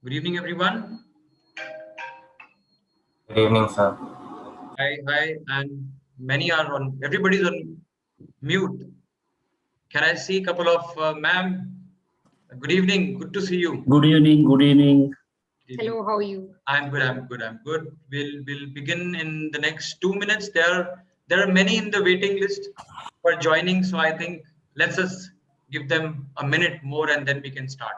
Good evening, everyone. Good evening, sir. Hi, and everybody's on mute. Can I see a couple of ma'am? Good evening, good to see you. Good evening, good evening. Hello, how are you? I'm good. We'll begin in the next 2 minutes. There are many in the waiting list for joining, so I think let's just give them a minute more and then we can start.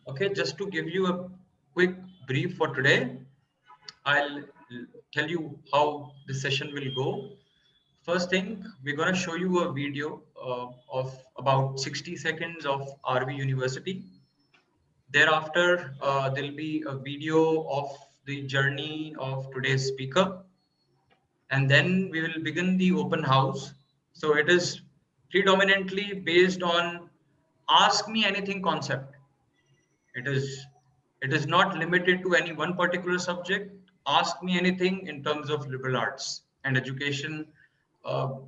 Okay, just to give you a quick brief for today, I'll tell you how the session will go. First thing, we're going to show you a video of about 60 seconds of RV University. Thereafter, there'll be a video of the journey of today's speaker. And then we will begin the open house. So it is predominantly based on ask me anything concept. It is not limited to any one particular subject. Ask me anything in terms of liberal arts and education.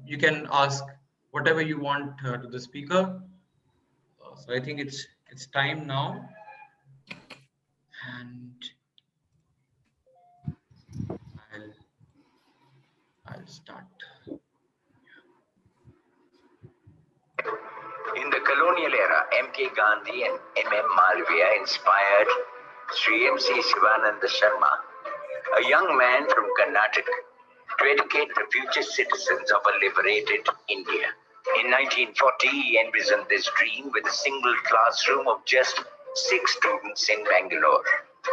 You can ask whatever you want to the speaker. So I think it's time now, and I'll start. In the colonial era, M.K. Gandhi and M.M. Malviya inspired Sri M.C. Shivananda Sharma, a young man from Karnataka, to educate the future citizens of a liberated India. In 1940, he envisioned this dream with a single classroom of just 6 students in Bangalore.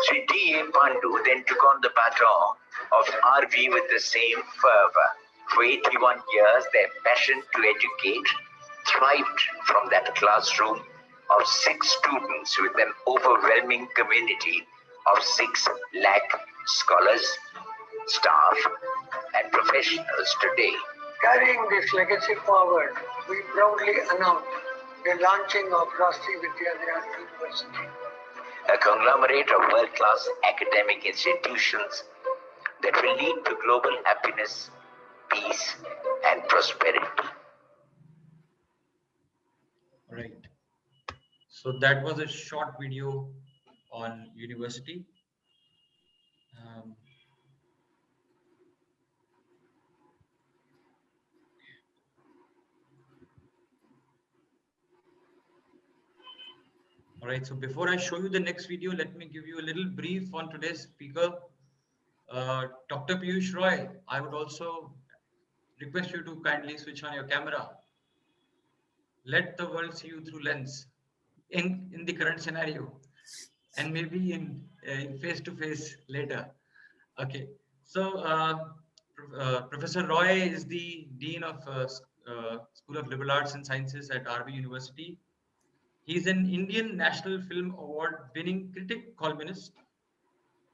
Sri D.A. Pandu then took on the baton of RV with the same fervor. For 81 years, their passion to educate thrived from that classroom of 6 students with an overwhelming community of 6 lakh scholars, staff, and professionals today. Carrying this legacy forward, we proudly announce the launching of Rashtriya Vidyadhyaan University, A conglomerate of world-class academic institutions that will lead to global happiness, peace, and prosperity. Right. So that was a short video on university. All right, so before I show you the next video, let me give you a little brief on today's speaker, Dr. Piyush Roy. I would also request you to kindly switch on your camera. Let the world see you through lens in the current scenario, and maybe in face-to-face later. Okay, so Professor Roy is the Dean of School of Liberal Arts and Sciences at RV University. He's an Indian National Film Award winning critic columnist.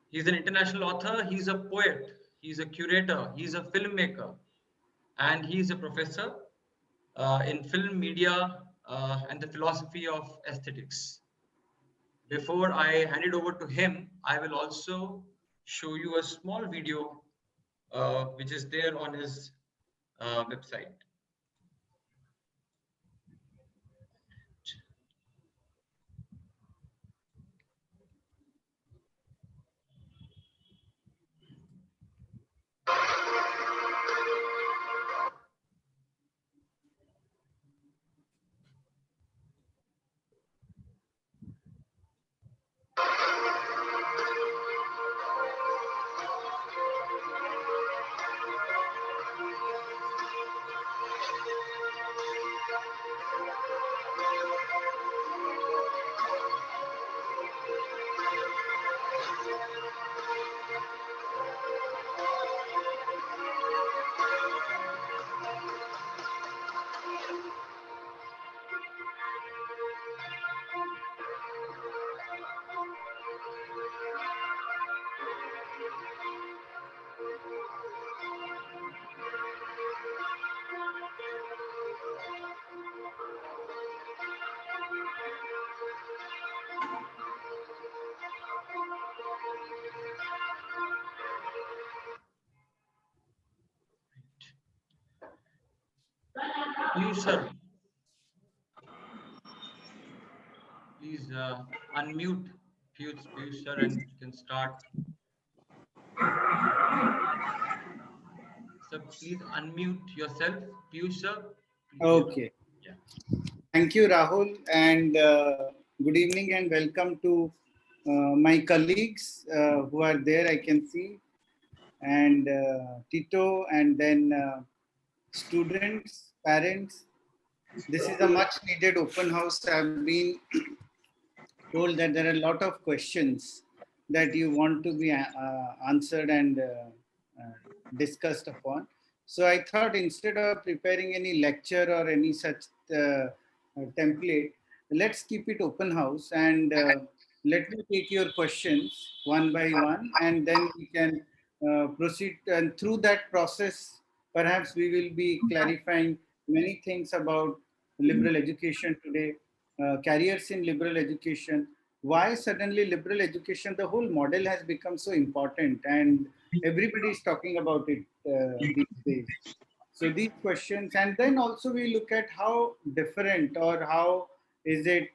He's an international author. He's a poet. He's a curator. He's a filmmaker. And he's a professor in film media and the philosophy of aesthetics. Before I hand it over to him, I will also show you a small video which is there on his website. Piyush sir, please unmute Piyush sir and you can start. Sir, please unmute yourself. Piyush sir, please. Okay. Yeah. Thank you, Rahul, and good evening and welcome to my colleagues who are there, I can see, and Tito, and then students, parents. This is a much needed open house. I've been told that there are a lot of questions that you want to be answered and discussed upon. So I thought instead of preparing any lecture or any such template, let's keep it open house and let me take your questions one by one, and then we can proceed. And through that process, perhaps we will be clarifying many things about liberal education today, careers in liberal education, why suddenly liberal education, the whole model has become so important and everybody is talking about it these days. So these questions, and then also we look at how different or how is it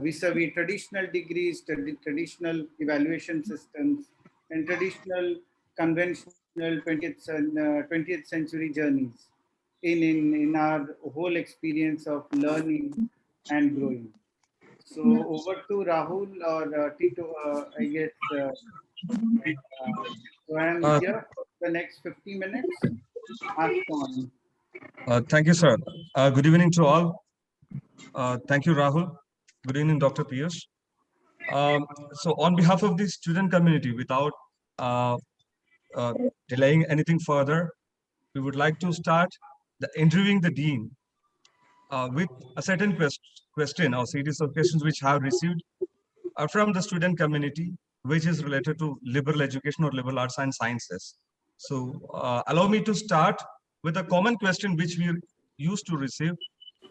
vis-a-vis traditional degrees, traditional evaluation systems, and traditional conventional 20th century journeys in our whole experience of learning and growing. So over to Rahul or Tito, I guess. So I am Uh, here for the next 50 minutes. Ask on. Thank you, sir. Good evening to all. Thank you, Rahul. Good evening, Dr. Piyush. So on behalf of the student community, without uh, uh, delaying anything further, we would like to start the interviewing the dean with a certain question or series of questions which have received from the student community, which is related to liberal education or liberal arts and sciences. So allow me to start with a common question which we used to receive,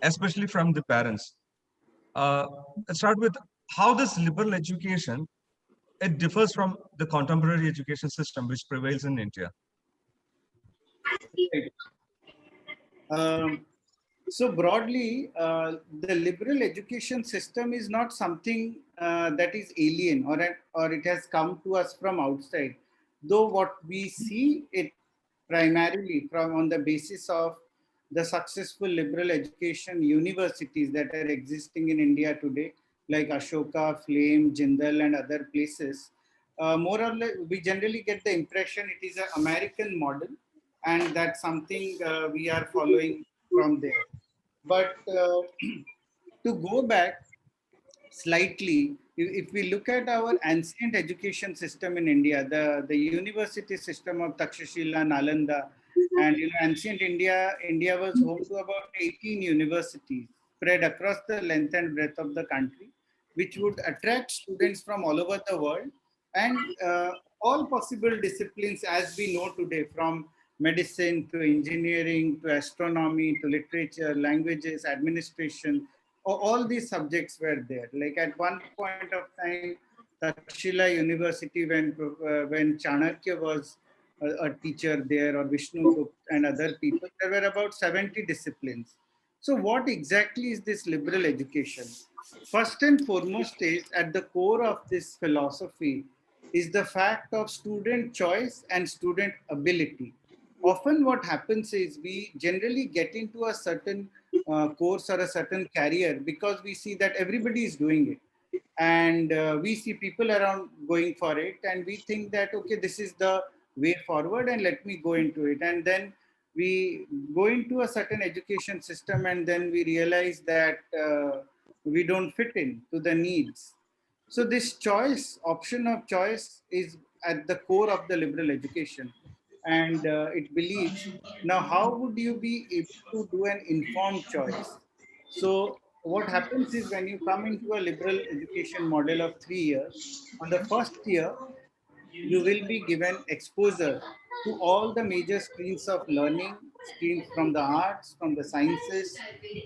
especially from the parents. Uh, let's start with how this liberal education it differs from the contemporary education system which prevails in India. Right. Um, so broadly, the liberal education system is not something that is alien or it has come to us from outside. Though what we see it primarily from on the basis of the successful liberal education universities that are existing in India today, like Ashoka, Flame, Jindal, and other places. More or less, we generally get the impression it is an American model, and that's something we are following from there. But to go back slightly, if we look at our ancient education system in India, the university system of Takshashila, Nalanda, and ancient India was home to about 18 universities spread across the length and breadth of the country, which would attract students from all over the world and all possible disciplines as we know today, from medicine to engineering to astronomy to literature, languages, administration, all these subjects were there. Like at one point of time, Takshila University, when Chanakya was a teacher there, or Vishnu Gupta and other people, there were about 70 disciplines. So what exactly is this liberal education? First and foremost is at the core of this philosophy is the fact of student choice and student ability. Often what happens is we generally get into a certain course or a certain career because we see that everybody is doing it, and we see people around going for it, and we think that okay, this is the way forward and let me go into it, and then we go into a certain education system and then we realize that we don't fit in to the needs. So this choice, option of choice, is at the core of the liberal education, and it believes. Now, how would you be able to do an informed choice? So what happens is when you come into a liberal education model of 3 years, on the first year, you will be given exposure to all the major streams of learning, streams from the arts, from the sciences,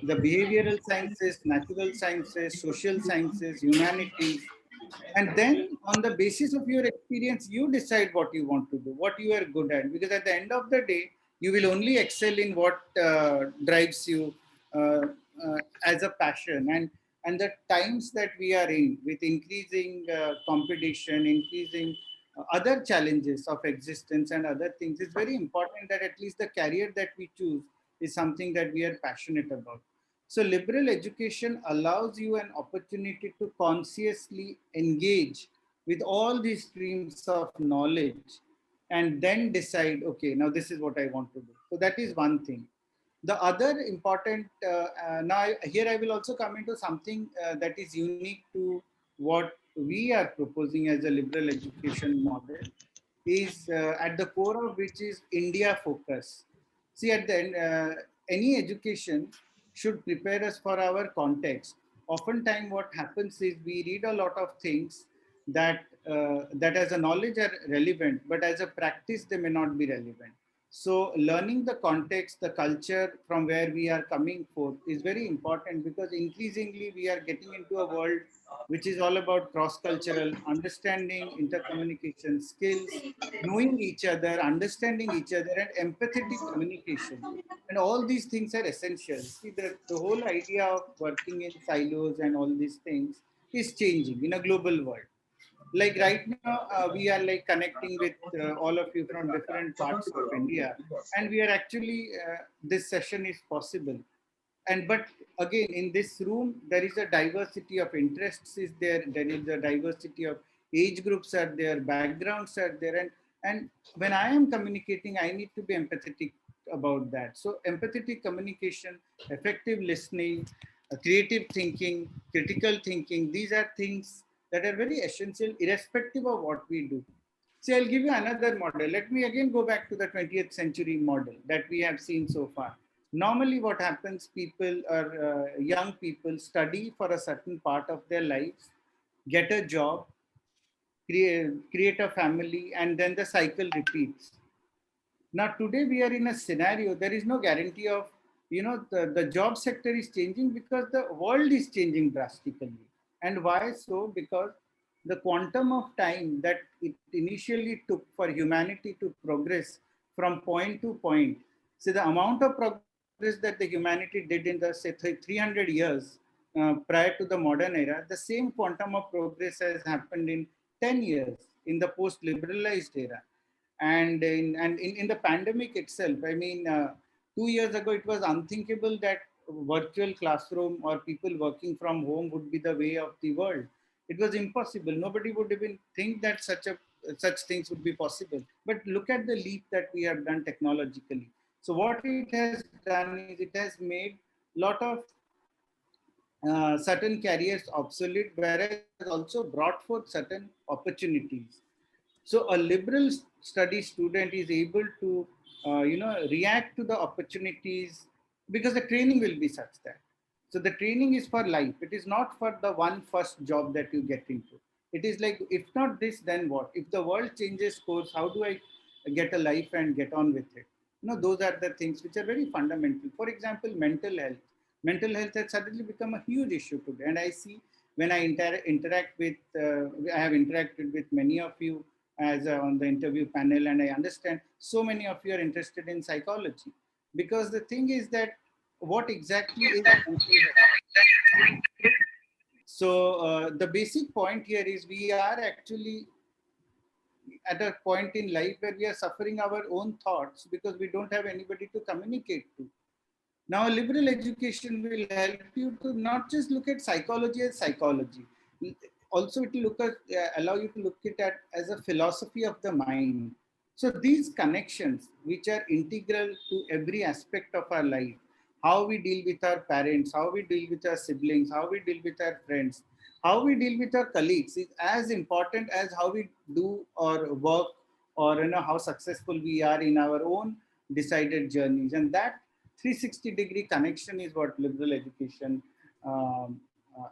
the behavioral sciences, natural sciences, social sciences, humanities. And then on the basis of your experience, you decide what you want to do, what you are good at. Because at the end of the day, You will only excel in what drives you uh, as a passion. And the times that we are in, with increasing competition, increasing other challenges of existence and other things, it's very important that at least the career that we choose is something that we are passionate about. So liberal education allows you an opportunity to consciously engage with all these streams of knowledge and then decide, okay, now this is what I want to do. So that is one thing. The other important, here I will also come into something that is unique to what we are proposing as a liberal education model, is at the core of which is India focus. See, at the end, any education should prepare us for our context. Oftentimes, what happens is we read a lot of things that as a knowledge are relevant, but as a practice they may not be relevant. So learning the context, the culture from where we are coming forth is very important, because increasingly we are getting into a world which is all about cross-cultural understanding, intercommunication skills, knowing each other, understanding each other, and empathetic communication. And all these things are essential. See, the whole idea of working in silos and all these things is changing in a global world. Like right now, we are like connecting with all of you from different parts of India, and we are actually, this session is possible. And but again, in this room there is a diversity of interests is there, there is a diversity of age groups are there, backgrounds are there, and when I am communicating I need to be empathetic about that. So empathetic communication, effective listening, creative thinking, critical thinking, these are things that are very essential irrespective of what we do. See, I'll give you another model. Let me again go back to the 20th century model that we have seen so far. Normally, what happens, people or young people study for a certain part of their lives, get a job, create a family, and then the cycle repeats. Now, today we are in a scenario, there is no guarantee of, the job sector is changing because the world is changing drastically. And why so? Because the quantum of time that it initially took for humanity to progress from point to point. So the amount of progress that the humanity did in the, say, 300 years prior to the modern era, the same quantum of progress has happened in 10 years in the post-liberalized era. And in the pandemic itself, I mean, 2 years ago, it was unthinkable that virtual classroom or people working from home would be the way of the world. It was impossible. Nobody would even think that such things would be possible. But look at the leap that we have done technologically. So what it has done is it has made a lot of certain careers obsolete, whereas it has also brought forth certain opportunities. So a liberal study student is able to, react to the opportunities, because the training will be such that. So the training is for life. It is not for the one first job that you get into. It is like, if not this, then what? If the world changes course, how do I get a life and get on with it? Those are the things which are very fundamental. For example, mental health. Mental health has suddenly become a huge issue today. And I see when I interact with, I have interacted with many of you as on the interview panel, and I understand so many of you are interested in psychology, because the thing is that what exactly is mental health? So the basic point here is we are actually at a point in life where we are suffering our own thoughts because we don't have anybody to communicate to. Now, liberal education will help you to not just look at psychology as psychology. Also, it will allow you to look at it as a philosophy of the mind. So these connections, which are integral to every aspect of our life, how we deal with our parents, how we deal with our siblings, how we deal with our friends, how we deal with our colleagues, is as important as how we do or work, or how successful we are in our own decided journeys. And that 360-degree connection is what liberal education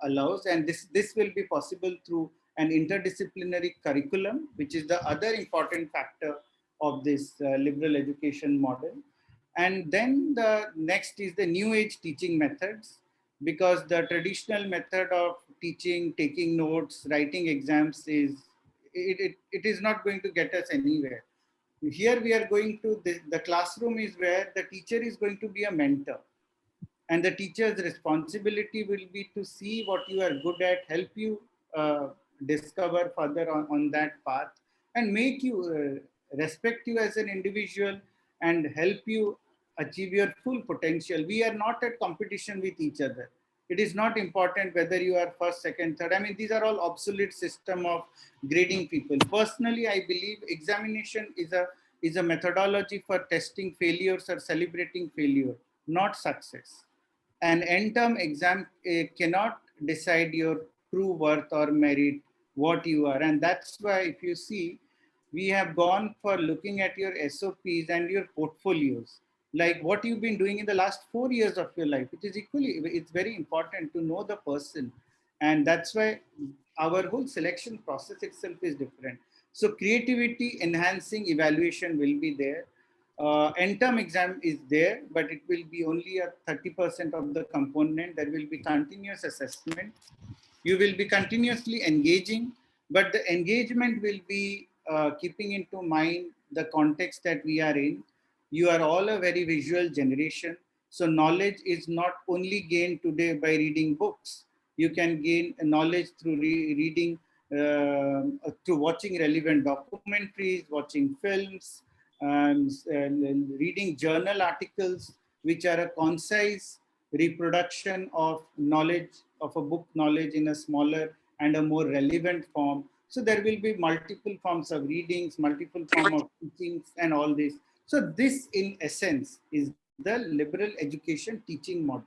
allows, and this will be possible through an interdisciplinary curriculum, which is the other important factor of this liberal education model. And then the next is the new age teaching methods, because the traditional method of teaching, taking notes, writing exams, it is not going to get us anywhere. Here we are going to, the classroom is where the teacher is going to be a mentor. And the teacher's responsibility will be to see what you are good at, help you discover further on that path, and make you respect you as an individual and help you achieve your full potential. We are not at competition with each other. It is not important whether you are first, second, third. I mean, these are all obsolete system of grading people. Personally, I believe examination is a methodology for testing failures or celebrating failure, not success. An end-term exam cannot decide your true worth or merit, what you are. And that's why, if you see, we have gone for looking at your SOPs and your portfolios, like what you've been doing in the last 4 years of your life. It is equally, it's very important to know the person. And that's why our whole selection process itself is different. So creativity enhancing evaluation will be there. End-term exam is there, but it will be only a 30% of the component. There will be continuous assessment. You will be continuously engaging, but the engagement will be keeping into mind the context that we are in. You are all a very visual generation. So knowledge is not only gained today by reading books. You can gain knowledge through reading, through watching relevant documentaries, watching films, and reading journal articles, which are a concise reproduction of knowledge, of a book knowledge in a smaller and a more relevant form. So there will be multiple forms of readings, multiple form of teachings and all this. So this in essence is the liberal education teaching model.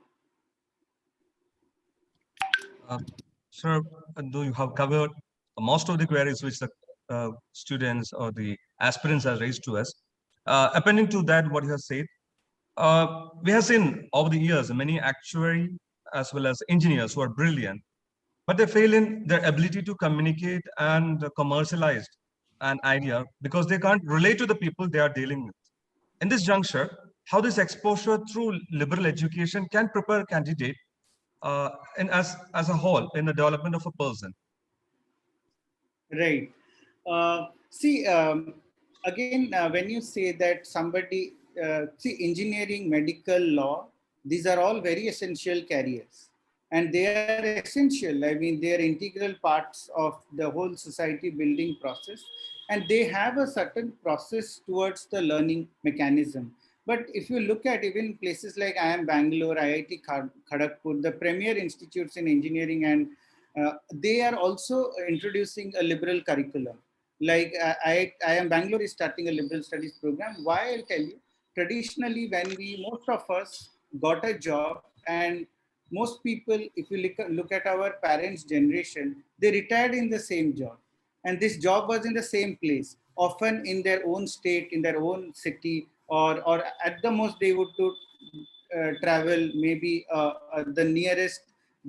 Uh, Sir, though you have covered most of the queries which the students or the aspirants have raised to us, appending to that, what you have said, we have seen over the years many actuary as well as engineers who are brilliant, but they fail in their ability to communicate and commercialize an idea because they can't relate to the people they are dealing with. In this juncture, how this exposure through liberal education can prepare a candidate and as a whole in the development of a person. Right. See, again, when you say that somebody, see, engineering, medical, law, these are all very essential careers. And they are essential. I mean, they are integral parts of the whole society building process. And they have a certain process towards the learning mechanism. But if you look at even places like IIM Bangalore, IIT Kharagpur, the premier institutes in engineering, and they are also introducing a liberal curriculum. Like IIM Bangalore is starting a liberal studies program. Why? I'll tell you. Traditionally, when most of us got a job, and most people, if you look at our parents' generation, they retired in the same job. And this job was in the same place, often in their own state, in their own city, or at the most they would do travel maybe the nearest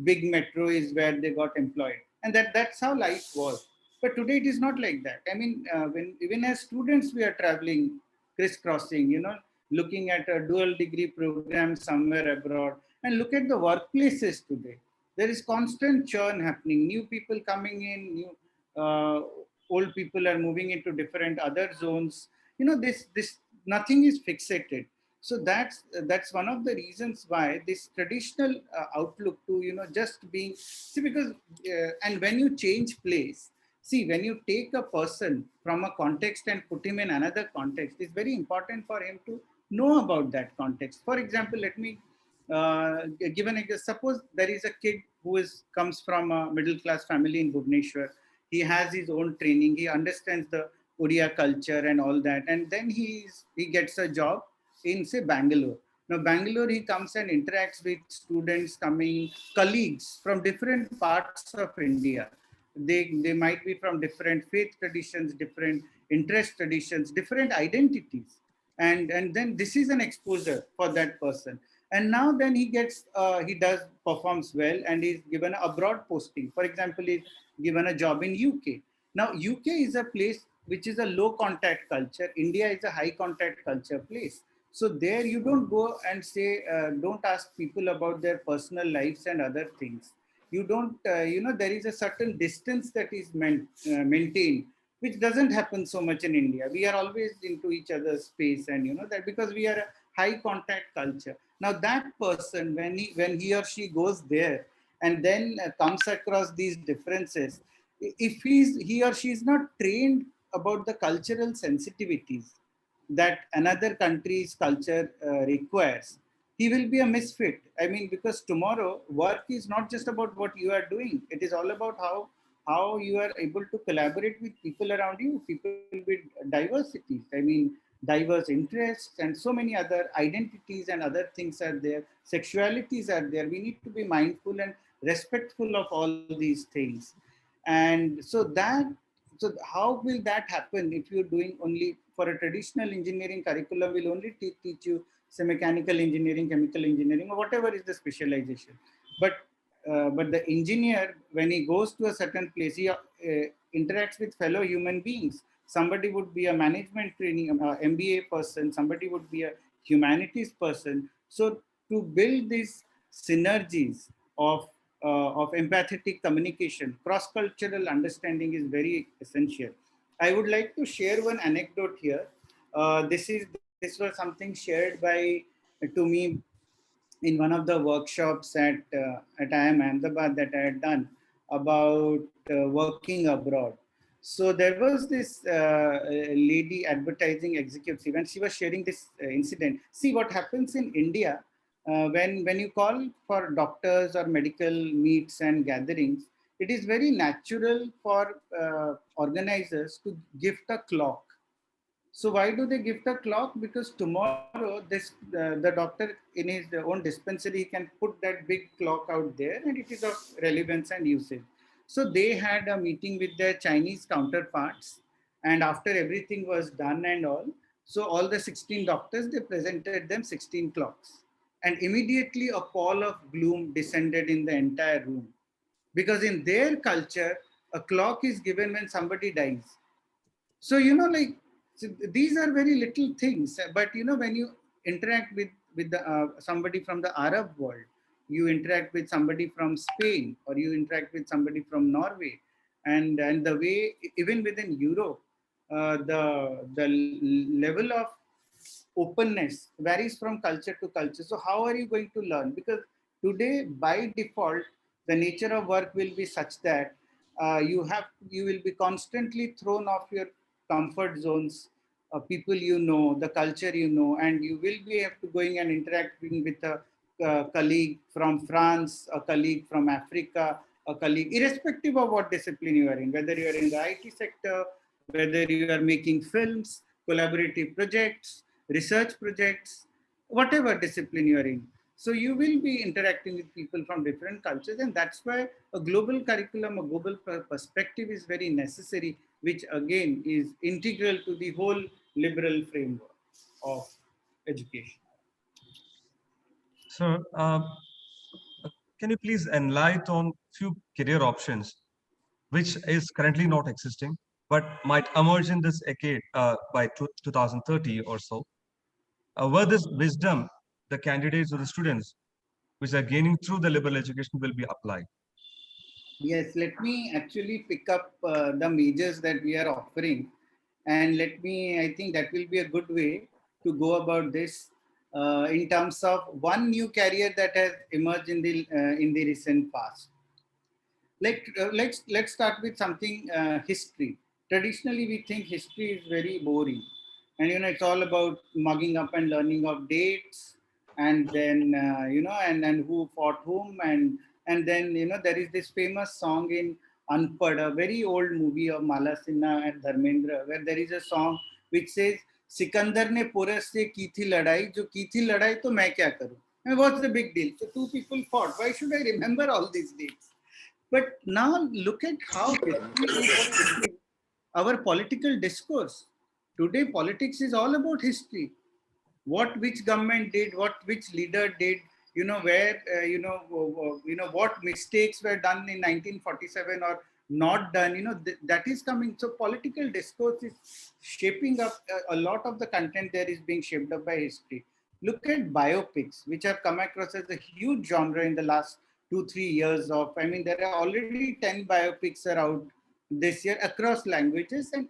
big metro is where they got employed, and that's how life was. But today it is not like that. I mean, when even as students we are traveling, crisscrossing, looking at a dual degree program somewhere abroad. And look at the workplaces today. There is constant churn happening, new people coming in, new old people are moving into different other zones. This nothing is fixated. So that's one of the reasons why this traditional outlook to just being, see, because and when you change place, see, when you take a person from a context and put him in another context, it's very important for him to know about that context. For example, let me give an example. Suppose there is a kid who comes from a middle class family in Bhubaneswar. He has his own training, he understands the Odia culture and all that, and then he gets a job in, say, Bangalore. Now, Bangalore, he comes and interacts with students coming, colleagues from different parts of India. They might be from different faith traditions, different interest traditions, different identities. And then this is an exposure for that person. And now then he does performs well and is given a abroad posting. For example, he's given a job in UK. Now, UK is a place which is a low contact culture. India is a high contact culture place. So there you don't go and say, don't ask people about their personal lives and other things. You don't, there is a certain distance that is maintained which doesn't happen so much in India. We are always into each other's space, and that because we are a high contact culture. Now that person, when he or she goes there and then comes across these differences, if he or she is not trained about the cultural sensitivities that another country's culture requires, he will be a misfit. I mean, because tomorrow work is not just about what you are doing. It is all about how you are able to collaborate with people around you, people with diversities. I mean, diverse interests and so many other identities and other things are there. Sexualities are there. We need to be mindful and respectful of all these things. And so how will that happen if you're doing only for a traditional engineering curriculum will only teach you say mechanical engineering, chemical engineering, or whatever is the specialization. But the engineer, when he goes to a certain place, he interacts with fellow human beings. Somebody would be a management training MBA person, somebody would be a humanities person. So to build these synergies of empathetic communication, cross-cultural understanding is very essential. I would like to share one anecdote here. This was something shared by to me in one of the workshops at IIM Ahmedabad that I had done about working abroad. So there was this lady advertising executive, and she was sharing this incident. See what happens in India when you call for doctors or medical meets and gatherings. It is very natural for organizers to gift a clock. So why do they give the clock? Because tomorrow the doctor in his own dispensary can put that big clock out there, and it is of relevance and usage. So they had a meeting with their Chinese counterparts, and after everything was done and all, so all the 16 doctors, they presented them 16 clocks, and immediately a pall of gloom descended in the entire room, because in their culture a clock is given when somebody dies. So like, so these are very little things, but when you interact with somebody from the Arab world, you interact with somebody from Spain, or you interact with somebody from Norway, and the way even within Europe, the level of openness varies from culture to culture. So how are you going to learn? Because today, by default, the nature of work will be such that you will be constantly thrown off your comfort zones, people the culture and you will be have to going and interacting with a colleague from France, a colleague from Africa, a colleague, irrespective of what discipline you are in, whether you are in the IT sector, whether you are making films, collaborative projects, research projects, whatever discipline you are in. So you will be interacting with people from different cultures, and that's why a global curriculum, a global perspective is very necessary, which again is integral to the whole liberal framework of education. So, can you please enlighten on few career options which is currently not existing, but might emerge in this decade by 2030 or so? Where this wisdom, the candidates or the students which are gaining through the liberal education will be applied. Yes, let me actually pick up the majors that we are offering, and I think that will be a good way to go about this in terms of one new career that has emerged in the recent past. Let's start with something history. Traditionally, we think history is very boring, and it's all about mugging up and learning of dates, and then and who fought whom, and then there is this famous song in Unpad, a very old movie of Mala Sinha and Dharmendra, where there is a song which says, "Sikandar ने porous से की थी लड़ाई, जो की थी लड़ाई तो मैं क्या करूं?" And what's the big deal? So two people fought. Why should I remember all these dates? But now look at how history is shaping our political discourse. Today, politics is all about history. What which government did, what which leader did, where what mistakes were done in 1947 or not done. That is coming. So political discourse is shaping up a lot of the content there is being shaped up by history. Look at biopics, which have come across as a huge genre in the last 2-3 years of. I mean, there are already 10 biopics are out this year across languages and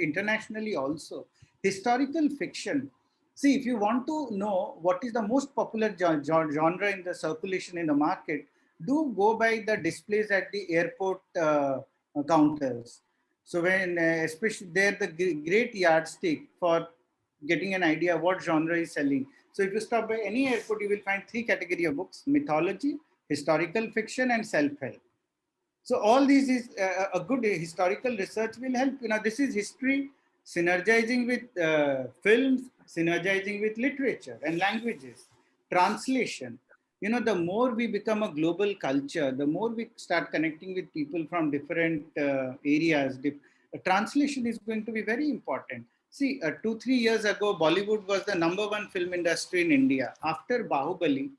internationally also. Historical fiction. See, if you want to know what is the most popular genre in the circulation in the market, do go by the displays at the airport counters. So when, especially they're the great yardstick for getting an idea what genre is selling. So if you stop by any airport, you will find three category of books: mythology, historical fiction, and self-help. So all these is a good historical research will help. This is history synergizing with films, synergizing with literature and languages, translation. The more we become a global culture, the more we start connecting with people from different areas. Translation is going to be very important. See, 2-3 years ago, Bollywood was the #1 film industry in India. After Bahubali,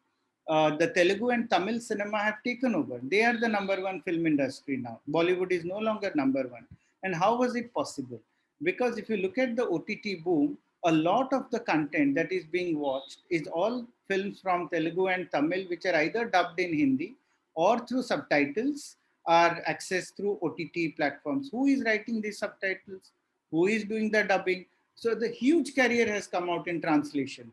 the Telugu and Tamil cinema have taken over. They are the #1 film industry now. Bollywood is no longer #1. And how was it possible? Because if you look at the OTT boom, a lot of the content that is being watched is all films from Telugu and Tamil, which are either dubbed in Hindi or through subtitles, are accessed through OTT platforms. Who is writing these subtitles? Who is doing the dubbing? So the huge career has come out in translation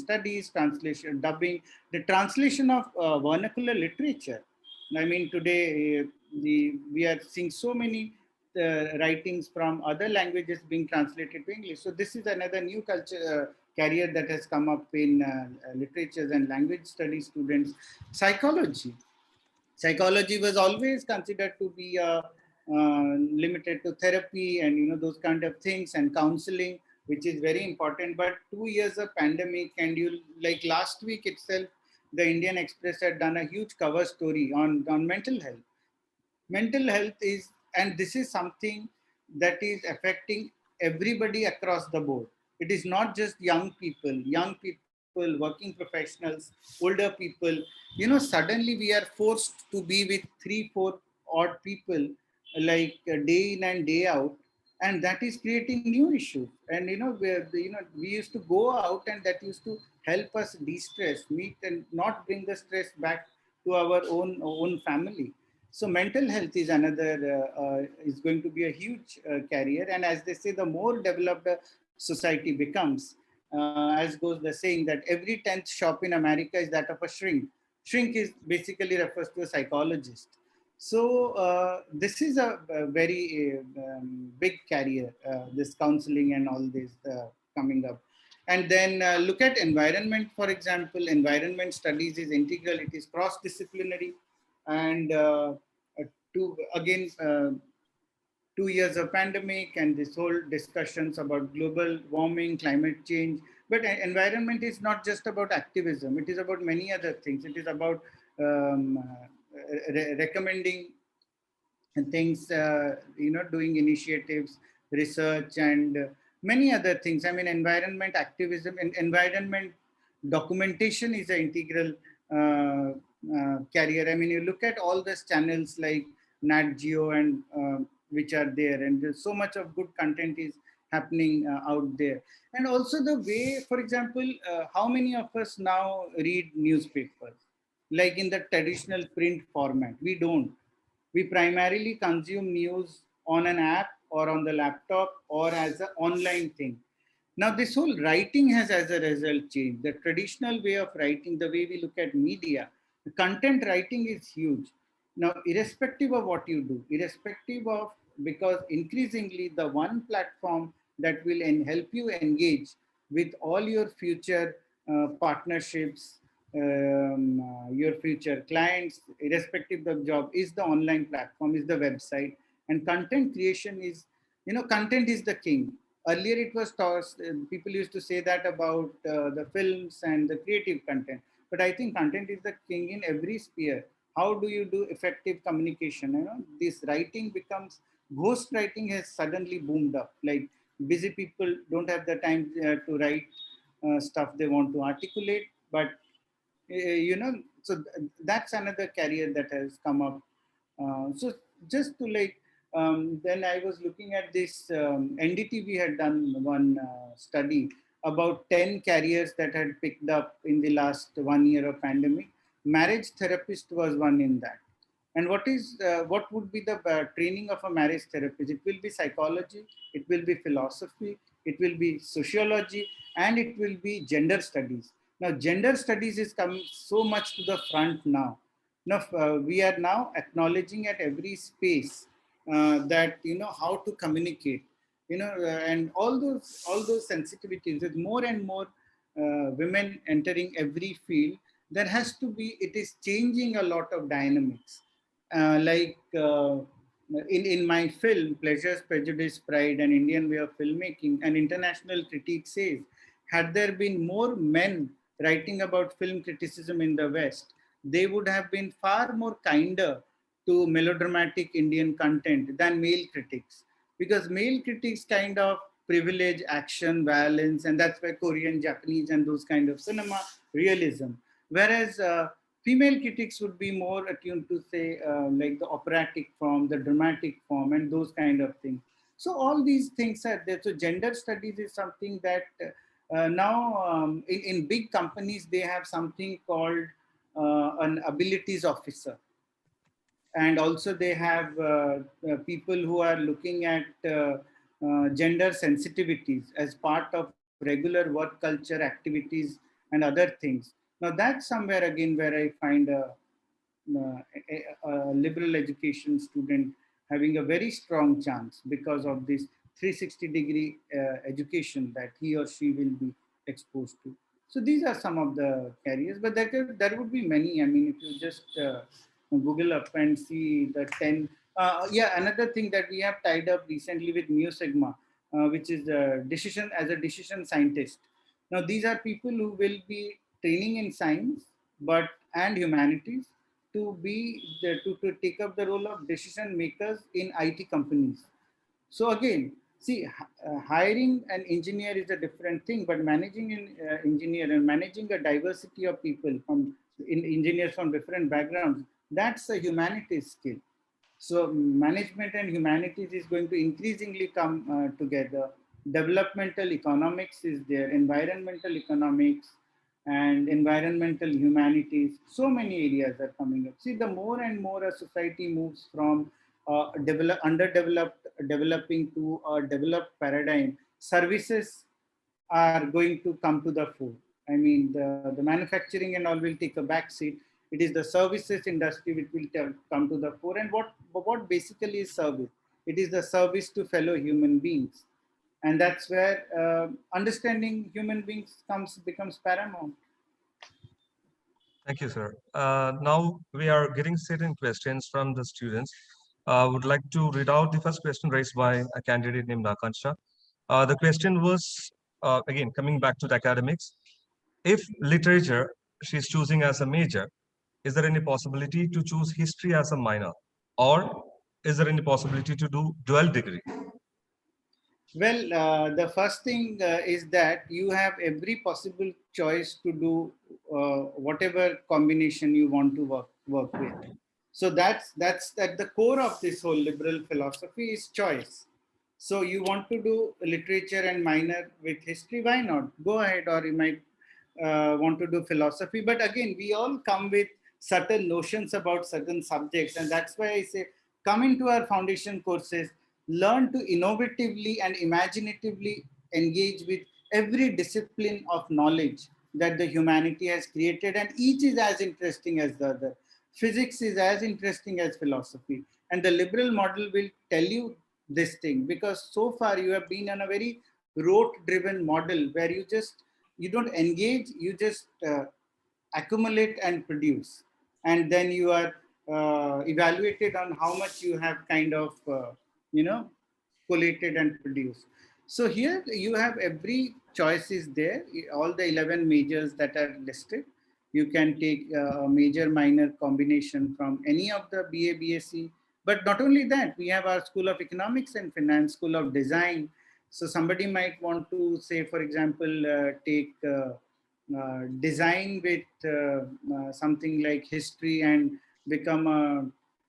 studies, translation dubbing, the translation of vernacular literature. I mean, today we are seeing so many writings from other languages being translated to English. So this is another new culture career that has come up in literatures and language studies students. Psychology was always considered to be limited to therapy and those kind of things, and counseling, which is very important. But 2 years of pandemic, and you, like last week itself, the Indian Express had done a huge cover story on mental health. Mental health is, and this is something that is affecting everybody across the board. It is not just young people, working professionals, older people. Suddenly we are forced to be with 3-4 odd people, like day in and day out, and that is creating new issues. And where we used to go out, and that used to help us de-stress, meet, and not bring the stress back to our own family. So mental health is another is going to be a huge carrier. And as they say, the more developed a society becomes, as goes the saying that every 10th shop in America is that of a shrink. Shrink is basically refers to a psychologist. So this is a very big carrier, this counseling and all this coming up. And then look at environment, for example. Environment studies is integral, it is cross-disciplinary. And again, 2 years of pandemic and this whole discussions about global warming, climate change. But environment is not just about activism. It is about many other things. It is about recommending things, doing initiatives, research, and many other things. I mean, environment activism and environment documentation is an integral carrier. I mean, you look at all these channels like Nat Geo and which are there, and there's so much of good content is happening out there. And also the way, for example, how many of us now read newspapers like in the traditional print format? We don't. We primarily consume news on an app or on the laptop or as an online thing. Now, this whole writing has as a result changed. The traditional way of writing, the way we look at media, the content writing is huge. Now, irrespective of what you do, irrespective of, because increasingly the one platform that will help you engage with all your future partnerships, your future clients, irrespective of job, is the online platform, is the website. And content creation is, content is the king. Earlier it was tossed, people used to say that about the films and the creative content. But I think content is the king in every sphere. How do you do effective communication? This writing becomes, ghost writing has suddenly boomed up. Like busy people don't have the time to write stuff they want to articulate. But so that's another career that has come up. So just to like, then I was looking at this, NDTV had done one study about 10 careers that had picked up in the last 1 year of pandemic. Marriage therapist was one in that. And what would be the training of a marriage therapist? It will be psychology, it will be philosophy, it will be sociology, and it will be gender studies. Now, gender studies is coming so much to the front now. Now, we are now acknowledging at every space that how to communicate, and all those sensitivities. With more and more women entering every field, there has to be. It is changing a lot of dynamics. Like in my film, Pleasures, Prejudice, Pride, and Indian Way of Filmmaking, an international critique says, had there been more men writing about film criticism in the West, they would have been far more kinder to melodramatic Indian content than male critics. Because male critics kind of privilege action, violence, and that's why Korean, Japanese, and those kind of cinema realism. Whereas female critics would be more attuned to say like the operatic form, the dramatic form, and those kind of things. So all these things are there. So gender studies is something that now in big companies they have something called an abilities officer, and also they have people who are looking at gender sensitivities as part of regular work culture activities and other things. Now that's somewhere again where I find a liberal education student having a very strong chance because of this 360-degree education that he or she will be exposed to. So these are some of the careers, but there would be many. I mean, if you just Google up and see the 10. Yeah, another thing that we have tied up recently with Mu Sigma, which is decision as a decision scientist. Now, these are people who will be training in science, but and humanities to take up the role of decision makers in IT companies. So again, see, hiring an engineer is a different thing, but managing an engineer and managing a diversity of people from engineers from different backgrounds, that's a humanities skill. So management and humanities is going to increasingly come together. Developmental economics is there, environmental economics and environmental humanities. So many areas are coming up. See, the more and more a society moves from developing to a developed paradigm, services are going to come to the fore. I mean, the manufacturing and all will take a back seat. It is the services industry which will come to the fore. And what basically is service? It is the service to fellow human beings. And that's where understanding human beings becomes paramount. Thank you, sir. Now we are getting certain questions from the students. Would like to read out the first question raised by a candidate named Akansha. The question was, again, coming back to the academics. If literature she's choosing as a major, is there any possibility to choose history as a minor? Or is there any possibility to do dual degree? Well, the first thing is that you have every possible choice to do whatever combination you want to work with. So that's at the core of this whole liberal philosophy is choice. So you want to do literature and minor with history, why not? Go ahead, or you might want to do philosophy. But again, we all come with certain notions about certain subjects, and that's why I say come into our foundation courses, learn to innovatively and imaginatively engage with every discipline of knowledge that the humanity has created, and each is as interesting as the other. Physics is as interesting as philosophy, and the liberal model will tell you this thing, because so far you have been on a very rote driven model where you don't engage, you just accumulate and produce, and then you are evaluated on how much you have kind of you know collated and produced. So here you have every choice is there, all the 11 majors that are listed. You can take a major minor combination from any of the BA BSc. But not only that, we have our School of Economics and Finance, School of Design. So somebody might want to say, for example, take design with something like history and become a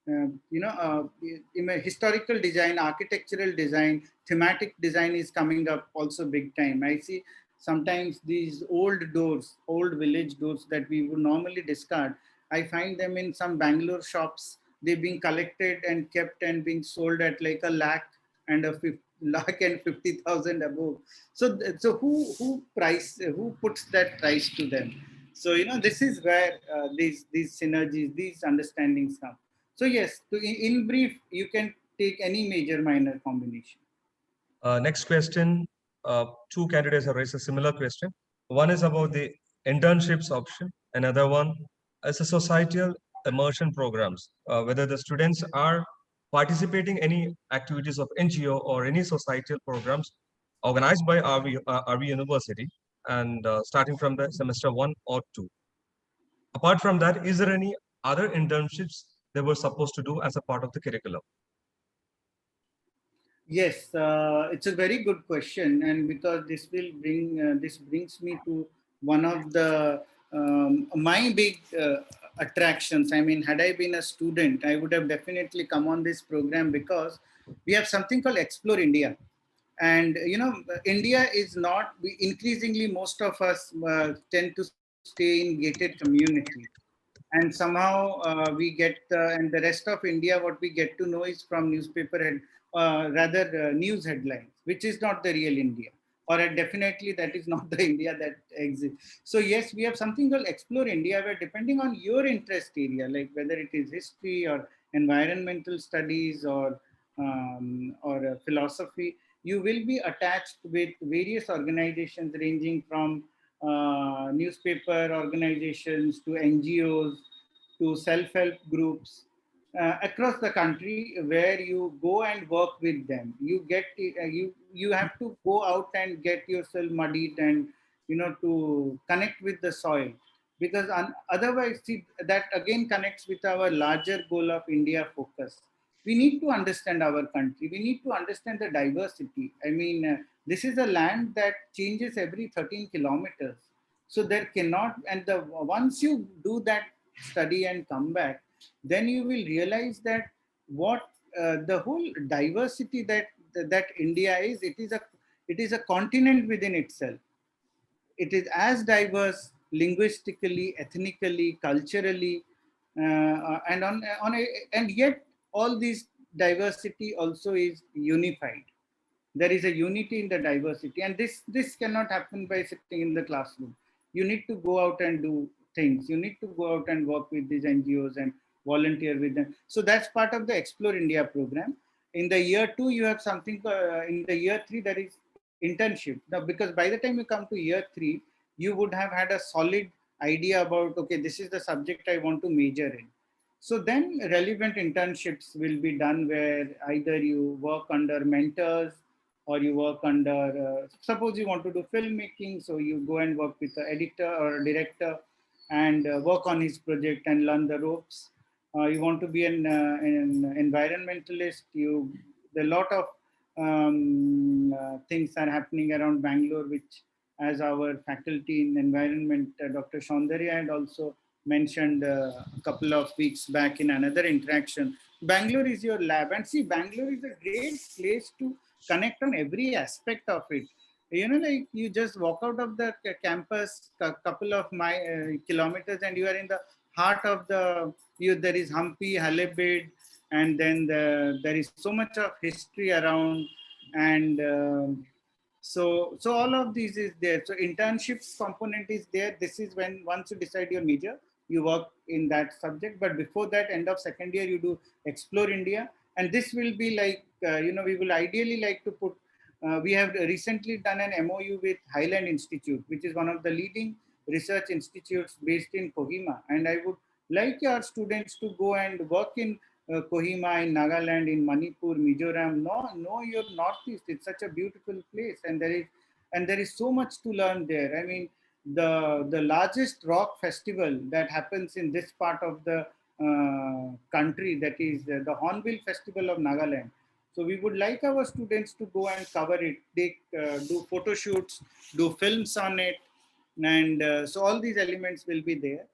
in a historical design, architectural design, thematic design is coming up also big time. I see sometimes these old doors, old village doors that we would normally discard, I find them in some Bangalore shops they're being collected and kept and being sold at like a lakh and a lakh and 50,000 above. So who puts that price to them? So this is where these synergies, these understandings come. So yes, in brief, you can take any major minor combination. Next question. Two candidates have raised a similar question. One is about the internships option. Another one is a societal immersion programs, whether the students are participating any activities of NGO or any societal programs organized by RV University, and starting from the semester 1 or 2. Apart from that, is there any other internships they were supposed to do as a part of the curriculum? Yes, it's a very good question, and because this brings me to one of the my big attractions. I mean, had I been a student, I would have definitely come on this program because we have something called Explore India, and India is not. Increasingly, most of us tend to stay in gated communities, and somehow we get and the rest of India, what we get to know is from newspaper and rather news headlines, which is not the real India, or definitely that is not the India that exists. So yes, we have something called Explore India, where depending on your interest area, like whether it is history or environmental studies or philosophy, you will be attached with various organizations ranging from newspaper organizations to NGOs to self-help groups across the country, where you go and work with them. You have to go out and get yourself muddied and to connect with the soil, because otherwise, see, that again connects with our larger goal of India focus. We need to understand our country. We need to understand the diversity. I mean, this is a land that changes every 13 kilometers. So there cannot, and once you do that study and come back, then you will realize that what the whole diversity that India is. It is a continent within itself. It is as diverse linguistically, ethnically, culturally, and yet all this diversity also is unified. There is a unity in the diversity, and this cannot happen by sitting in the classroom. You need to go out and do things. You need to go out and work with these NGOs and volunteer with them. So that's part of the Explore India program. In the year 2, you have something in the year 3, there is internship. Now, because by the time you come to year 3, you would have had a solid idea about, okay, this is the subject I want to major in. So then relevant internships will be done, where either you work under mentors or you work under, suppose you want to do filmmaking, so you go and work with the editor or director and work on his project and learn the ropes. You want to be an environmentalist, there are a lot of things are happening around Bangalore, which, as our faculty in environment, Dr. Shaundarya had also mentioned a couple of weeks back in another interaction. Bangalore is your lab, and see, Bangalore is a great place to connect on every aspect of it. Like you just walk out of the campus a couple of kilometers, and you are in the heart of there is Hampi, Halebid, and then there is so much of history around, and so all of these is there. So internships component is there. This is when once you decide your major, you work in that subject. But before that, end of second year, you do Explore India, and this will be like we will ideally like to put. We have recently done an MOU with Highland Institute, which is one of the leading research institutes based in Kohima, and I would like our students to go and work in Kohima, in Nagaland, in Manipur, Mizoram. Know your Northeast. It's such a beautiful place, and there is so much to learn there. I mean, the largest rock festival that happens in this part of the country, that is the Hornbill Festival of Nagaland. So we would like our students to go and cover it. They do photo shoots, do films on it, and so all these elements will be there.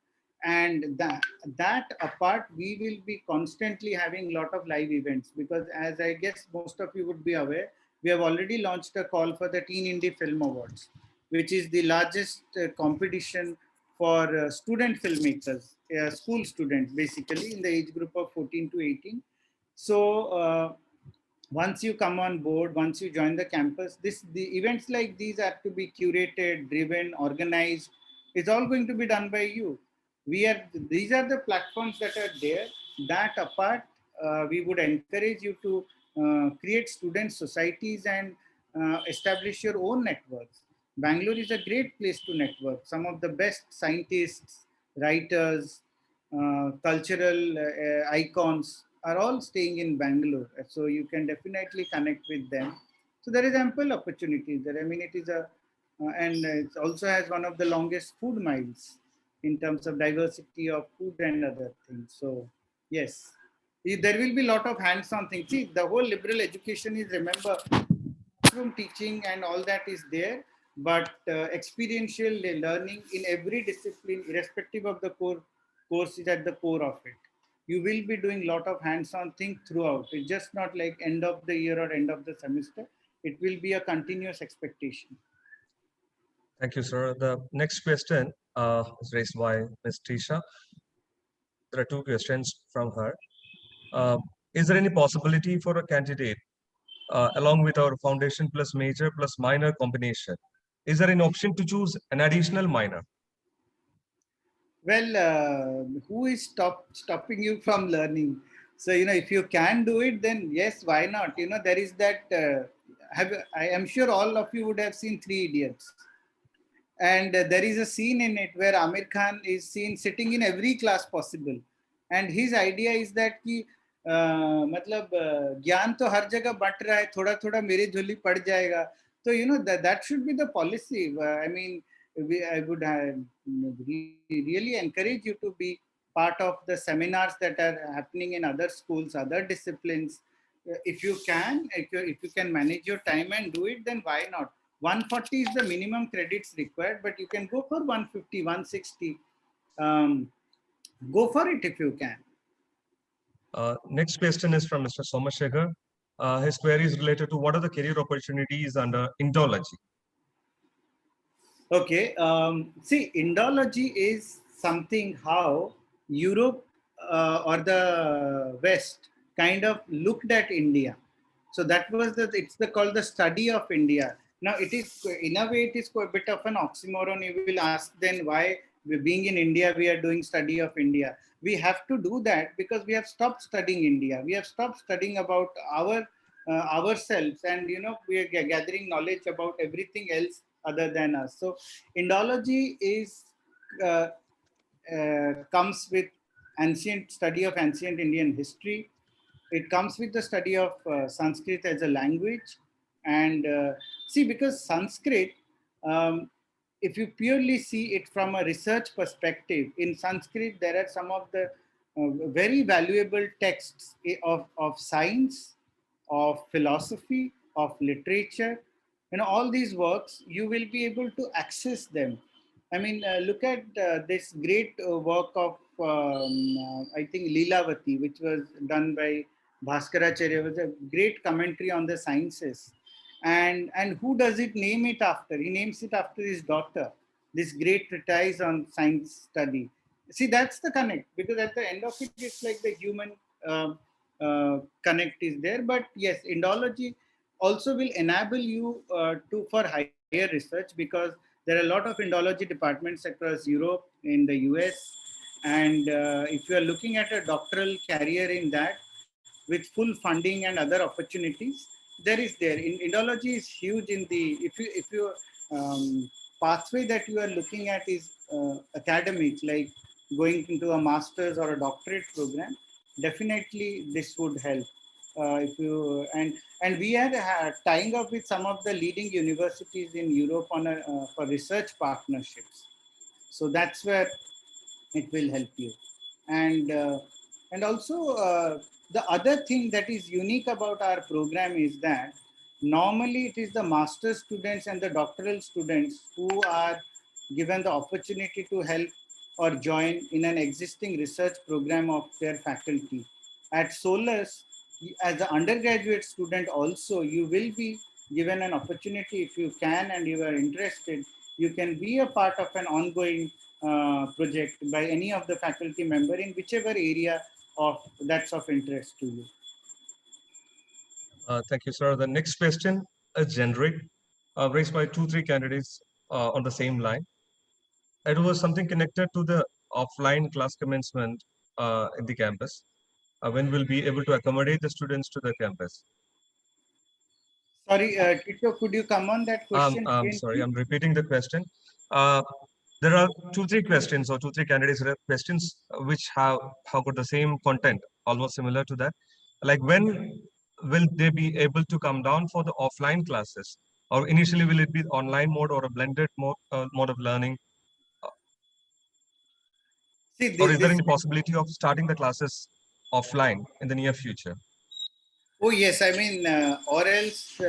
And that apart, we will be constantly having a lot of live events, because as I guess most of you would be aware, we have already launched a call for the Teen Indie Film Awards, which is the largest competition for student filmmakers, school students, basically in the age group of 14 to 18. So once you come on board, once you join the campus, the events like these are to be curated, driven, organized. It's all going to be done by you. These are the platforms that are there. That apart, we would encourage you to create student societies and establish your own networks. Bangalore is a great place to network. Some of the best scientists, writers, cultural icons are all staying in Bangalore. So you can definitely connect with them. So there is ample opportunity there. I mean, it is and it also has one of the longest food miles in terms of diversity of food and other things. So yes, there will be a lot of hands-on things. See, the whole liberal education is, remember, classroom teaching and all that is there, but experiential learning in every discipline, irrespective of the course, is at the core of it. You will be doing a lot of hands-on things throughout. It's just not like end of the year or end of the semester. It will be a continuous expectation. Thank you, sir. The next question is raised by Ms. Tisha. There are two questions from her. Uh, is there any possibility for a candidate, along with our foundation plus major plus minor combination, is there an option to choose an additional minor? Well, who is stopping you from learning? So, if you can do it, then yes, why not? There is that, I am sure all of you would have seen Three Idiots. And there is a scene in it where Amir Khan is seen sitting in every class possible. And his idea is that कि मतलब ज्ञान तो हर जगह बंट रहा है, थोड़ा थोड़ा मेरी झोली पड़ जाएगा. So that should be the policy. I mean, I would really encourage you to be part of the seminars that are happening in other schools, other disciplines. If you can manage your time and do it, then why not? 140 is the minimum credits required, but you can go for 150, 160. Go for it if you can. Next question is from Mr. Somashekar. His query is related to what are the career opportunities under Indology? Okay. See, Indology is something how Europe or the West kind of looked at India. So that was called the study of India. Now it is, in a way, it is a bit of an oxymoron. You will ask then why, being in India, we are doing study of India. We have to do that because we have stopped studying India. We have stopped studying about ourselves, and we are gathering knowledge about everything else other than us. So Indology uh, comes with ancient study of ancient Indian history. It comes with the study of Sanskrit as a language. And see, because Sanskrit, um, if you purely see it from a research perspective, in Sanskrit, there are some of the very valuable texts of science, of philosophy, of literature. All these works, you will be able to access them. I mean, look at this great work of, I think, Leelavati, which was done by Bhaskaracharya. It was a great commentary on the sciences. And who does it name it after? He names it after his daughter, this great treatise on science study. See, that's the connect, because at the end of it, it's like the human connect is there. But yes, Indology also will enable you for higher research, because there are a lot of Indology departments across Europe, in the US. And if you are looking at a doctoral career in that with full funding and other opportunities, Indology is huge in the, if you pathway that you are looking at is academic, like going into a master's or a doctorate program, definitely this would help. If you and we are tying up with some of the leading universities in Europe on for research partnerships. So that's where it will help you. And also the other thing that is unique about our program is that normally it is the master's students and the doctoral students who are given the opportunity to help or join in an existing research program of their faculty. At Solus, as an undergraduate student also, you will be given an opportunity, if you can and you are interested, you can be a part of an ongoing project by any of the faculty member in whichever area of that's of interest to you. Thank you, sir. The next question is generic, raised by 2, 3 candidates on the same line. It was something connected to the offline class commencement in the campus. When we'll be able to accommodate the students to the campus? Sorry, Tito, could you come on that question again, Sorry, please? I'm repeating the question. Uh, there are 2, 3 questions or 2, 3 candidates questions which have got the same content, almost similar to that. Like when will they be able to come down for the offline classes? Or initially will it be online mode or a blended mode of learning? See, Or is there this any possibility of starting the classes offline in the near future? Oh yes, I mean, or else,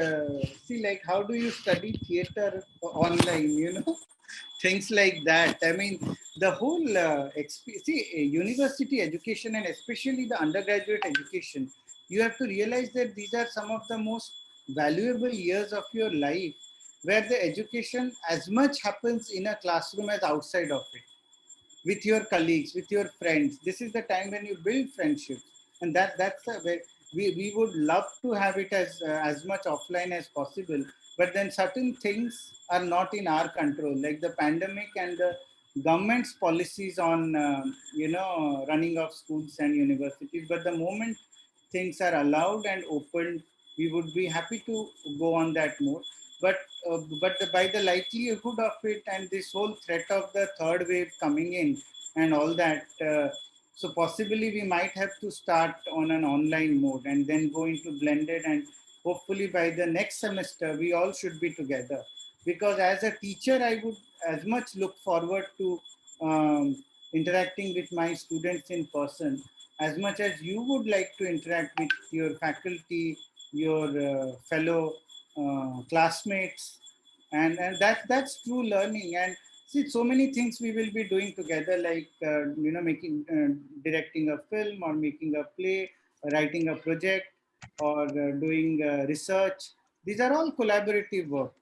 see, like, how do you study theater online? Things like that. I mean, the whole university education and especially the undergraduate education, you have to realize that these are some of the most valuable years of your life, where the education as much happens in a classroom as outside of it, with your colleagues, with your friends. This is the time when you build friendships, and that's the way we would love to have it as much offline as possible. But then certain things are not in our control, like the pandemic and the government's policies on running of schools and universities. But the moment things are allowed and opened, we would be happy to go on that mode. But by the likelihood of it and this whole threat of the third wave coming in and all that, so possibly we might have to start on an online mode and then go into blended, and hopefully by the next semester we all should be together. Because as a teacher, I would as much look forward to interacting with my students in person as much as you would like to interact with your faculty, your fellow classmates, and that's true learning. And see, so many things we will be doing together, like making directing a film or making a play, writing a project, or doing research. These are all collaborative work.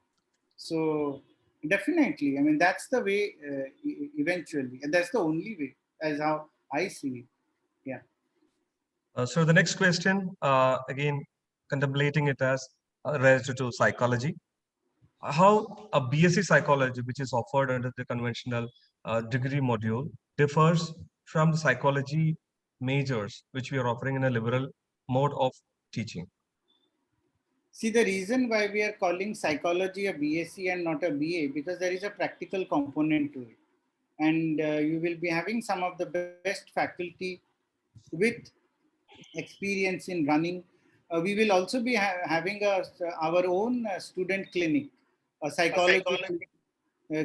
So definitely, I mean, that's the way eventually, and that's the only way as how I see it. Yeah. So the next question, again, contemplating it as related to psychology. How a BSc psychology, which is offered under the conventional degree module, differs from the psychology majors, which we are offering in a liberal mode of teaching. See, the reason why we are calling psychology a BSc and not a BA, because there is a practical component to it. And you will be having some of the best faculty with experience in running. We will also be having our own student clinic, a psychology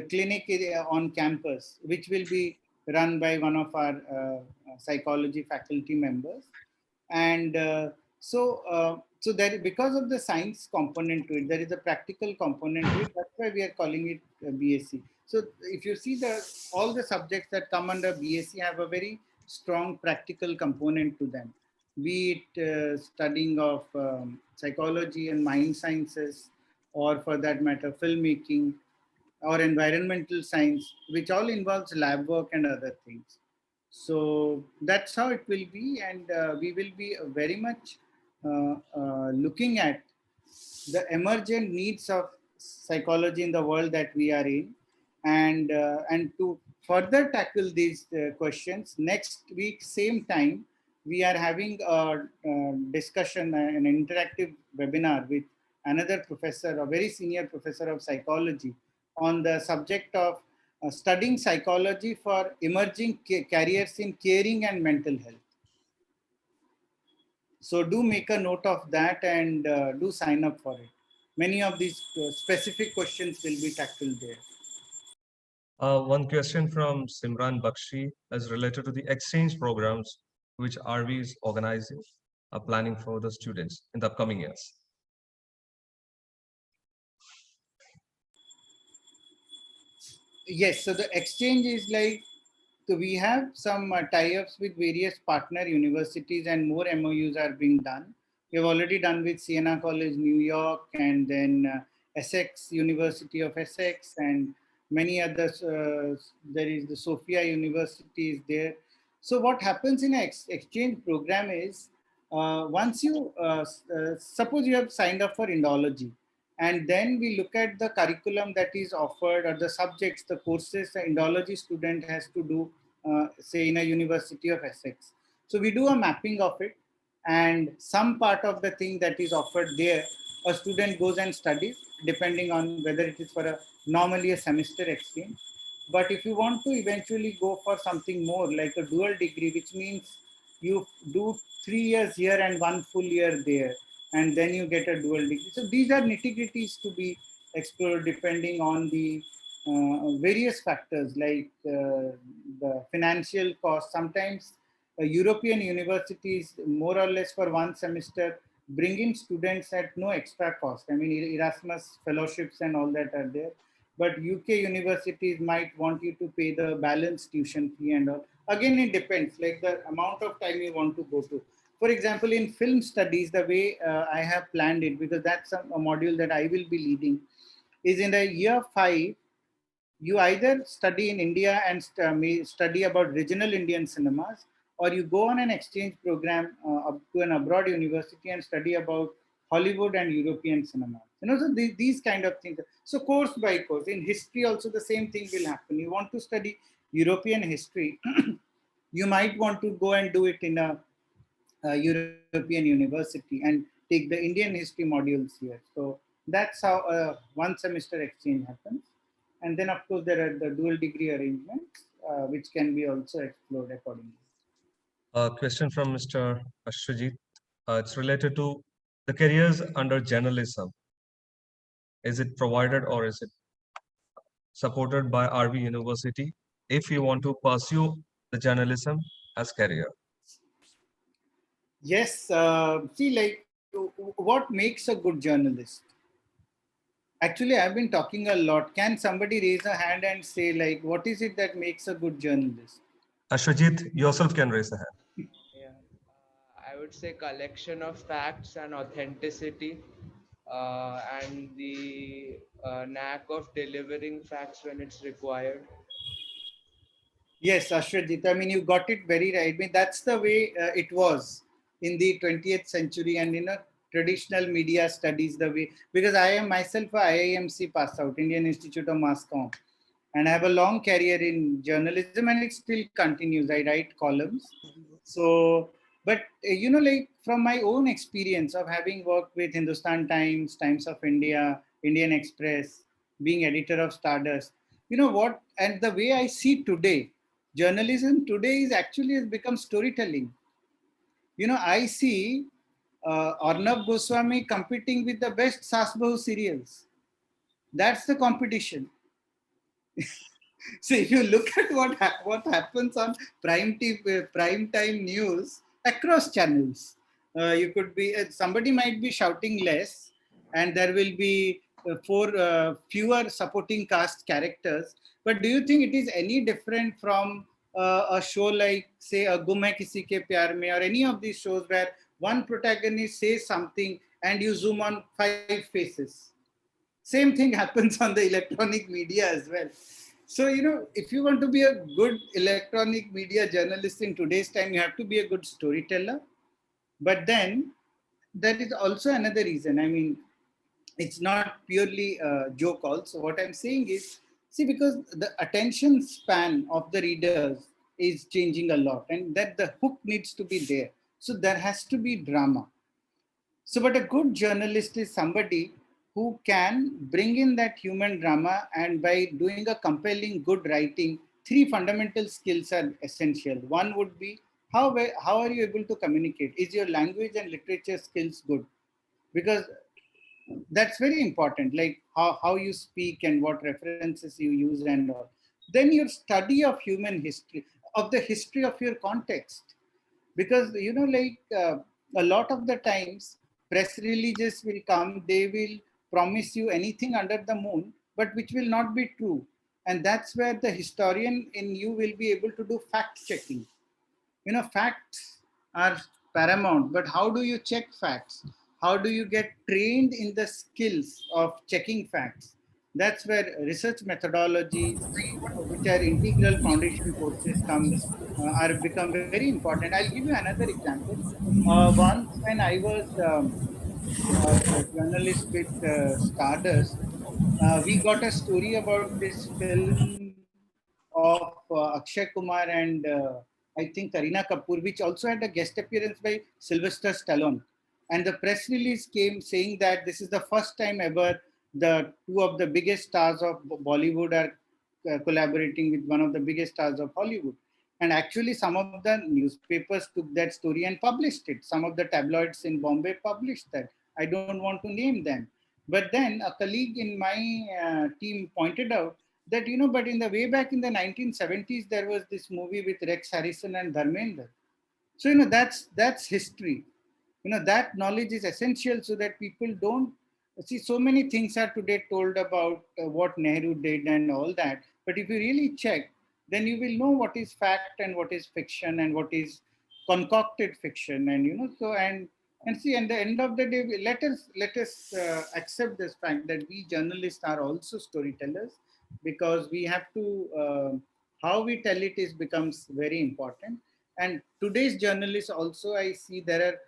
clinic on campus, which will be run by one of our psychology faculty members. And so there, because of the science component to it, there is a practical component to it. That's why we are calling it BSc. So if you see all the subjects that come under BSc have a very strong practical component to them, be it studying of psychology and mind sciences, or for that matter filmmaking or environmental science, which all involves lab work and other things. So that's how it will be, and we will be very much looking at the emergent needs of psychology in the world that we are in, and to further tackle these questions, next week same time we are having a discussion, an interactive webinar with another professor, a very senior professor of psychology, on the subject of studying psychology for emerging careers in caring and mental health. So do make a note of that, and do sign up for it. Many of these specific questions will be tackled there. One question from Simran Bakshi is related to the exchange programs which RV is organizing, planning for the students in the upcoming years. Yes, so the exchange is like, so we have some tie-ups with various partner universities, and more MOUs are being done. We have already done with Siena College, New York, and then Essex, University of Essex, and many others. There is the Sophia University is there. So what happens in an exchange program is, once you suppose you have signed up for Indology, and then we look at the curriculum that is offered, or the subjects, the courses the Indology student has to do, say in a University of Essex. So we do a mapping of it, and some part of the thing that is offered there, a student goes and studies, depending on whether it is for a normally a semester exchange. But if you want to eventually go for something more like a dual degree, which means you do 3 years here and 1 full year there, and then you get a dual degree. So these are nitty-gritties to be explored depending on the various factors, like the financial cost. Sometimes European universities, more or less for one semester, bring in students at no extra cost. I mean, Erasmus fellowships and all that are there. But UK universities might want you to pay the balanced tuition fee and all. Again, it depends, like the amount of time you want to go to. For example, in film studies, the way I have planned it, because that's a module that I will be leading, is in the year 5, you either study in India and study about regional Indian cinemas, or you go on an exchange program up to an abroad university and study about Hollywood and European cinema. So these kind of things. So course by course. In history also the same thing will happen. You want to study European history, you might want to go and do it in a European university and take the Indian history modules here. So that's how a one semester exchange happens. And then of course there are the dual degree arrangements, which can be also explored accordingly. A question from Mr. Ashwajit. It's related to the careers under journalism. Is it provided or is it supported by RV University if you want to pursue the journalism as career? Yes, see, like what makes a good journalist? Actually, I've been talking a lot. Can somebody raise a hand and say, like, what is it that makes a good journalist? Ashwajit, yourself can raise a hand. Yeah, I would say collection of facts and authenticity, and the knack of delivering facts when it's required. Yes, Ashwajit. I mean, you got it very right. I mean, that's the way it was in the 20th century and in a traditional media studies, the way, because I am myself a IIMC pass out, Indian Institute of Mass Comm, and I have a long career in journalism and it still continues. I write columns. So, but like from my own experience of having worked with Hindustan Times, Times of India, Indian Express, being editor of Stardust, you know what, and the way I see today, journalism today is actually has become storytelling. I see Arnab Goswami competing with the best Saas Bahu serials. That's the competition. So if you look at what happens on prime time news across channels, you could be somebody might be shouting less, and there will be fewer supporting cast characters. But do you think it is any different from a show like, say, a Gum Hai Kisi Ke Pyar Mein, or any of these shows where one protagonist says something and you zoom on 5 faces? Same thing happens on the electronic media as well. So, if you want to be a good electronic media journalist in today's time, you have to be a good storyteller. But then there is also another reason. I mean, it's not purely a joke also. What I'm saying is, see, because the attention span of the readers is changing a lot, and that the hook needs to be there. So there has to be drama. So, but a good journalist is somebody who can bring in that human drama, and by doing a compelling, good writing, three fundamental skills are essential. One would be how are you able to communicate? Is your language and literature skills good? Because that's very important, like how you speak and what references you use and all. Then your study of human history, of the history of your context, because a lot of the times press releases will come, they will promise you anything under the moon, but which will not be true. And that's where the historian in you will be able to do fact checking. Facts are paramount, but how do you check facts? How do you get trained in the skills of checking facts? That's where research methodologies, which are integral foundation courses, are become very important. I'll give you another example. Once when I was a journalist with Stardust, we got a story about this film of Akshay Kumar and I think Kareena Kapoor, which also had a guest appearance by Sylvester Stallone. And the press release came saying that this is the first time ever the two of the biggest stars of Bollywood are collaborating with one of the biggest stars of Hollywood. And actually, some of the newspapers took that story and published it. Some of the tabloids in Bombay published that. I don't want to name them. But then a colleague in my team pointed out that, but in the way back in the 1970s, there was this movie with Rex Harrison and Dharmendra. So, that's history. That knowledge is essential so that people don't see. So many things are today told about what Nehru did and all that. But if you really check, then you will know what is fact and what is fiction and what is concocted fiction. And, so, and see, at the end of the day, let us accept this fact that we journalists are also storytellers, because we have to how we tell it is becomes very important. And today's journalists also, I see there are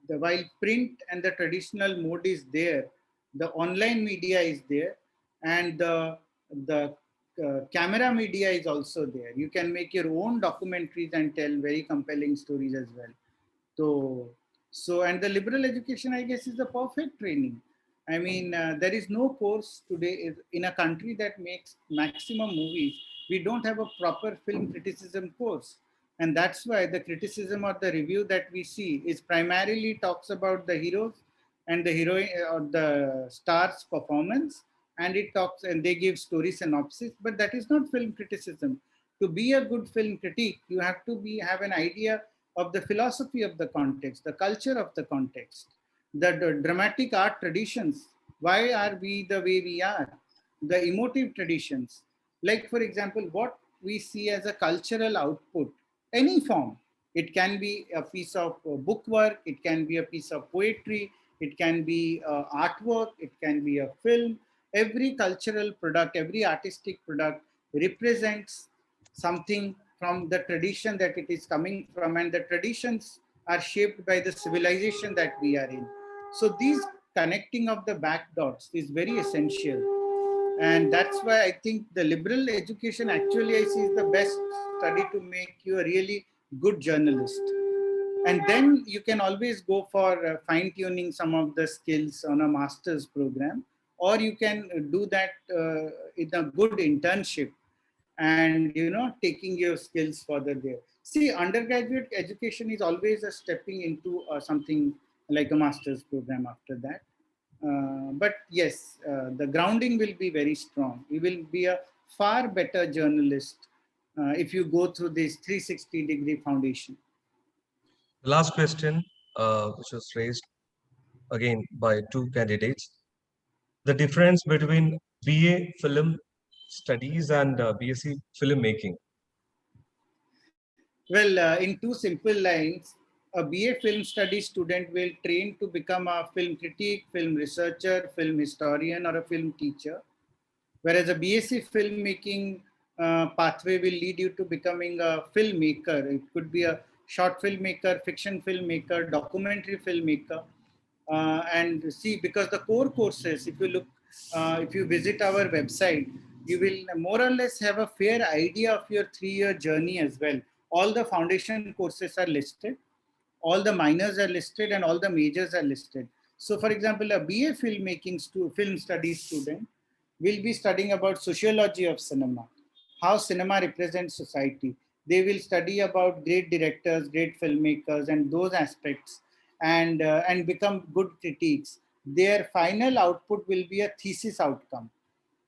while print and the traditional mode is there, the online media is there, and the camera media is also there. You can make your own documentaries and tell very compelling stories as well. So, and the liberal education, I guess, is the perfect training. I mean, there is no course today in a country that makes maximum movies. We don't have a proper film criticism course. And that's why the criticism or the review that we see is primarily talks about the heroes and the heroine or the star's performance. And it talks and they give story synopsis, but that is not film criticism. To be a good film critique, you have to have an idea of the philosophy of the context, the culture of the context, the dramatic art traditions. Why are we the way we are? The emotive traditions. Like, for example, what we see as a cultural output, any form. It can be a piece of bookwork, it can be a piece of poetry, it can be artwork, it can be a film. Every cultural product, every artistic product represents something from the tradition that it is coming from, and the traditions are shaped by the civilization that we are in. So these connecting of the back dots is very essential, and that's why I think the liberal education actually I see is the best study to make you a really good journalist. And then you can always go for fine tuning some of the skills on a master's program, or you can do that in a good internship and taking your skills further there. See, undergraduate education is always a stepping into something like a master's program after that. But yes, the grounding will be very strong. You will be a far better journalist if you go through this 360-degree foundation. The last question, which was raised again by two candidates, the difference between BA Film Studies and BSc Filmmaking. Well, in two simple lines, a BA film studies student will train to become a film critic, film researcher, film historian, or a film teacher. Whereas a BSc filmmaking pathway will lead you to becoming a filmmaker. It could be a short filmmaker, fiction filmmaker, documentary filmmaker. And see, because the core courses, if you visit our website, you will more or less have a fair idea of your 3-year journey as well. All the foundation courses are listed, all the minors are listed, and all the majors are listed. So, for example, a BA film studies student will be studying about sociology of cinema, how cinema represents society. They will study about great directors, great filmmakers, and those aspects, and become good critiques. Their final output will be a thesis outcome.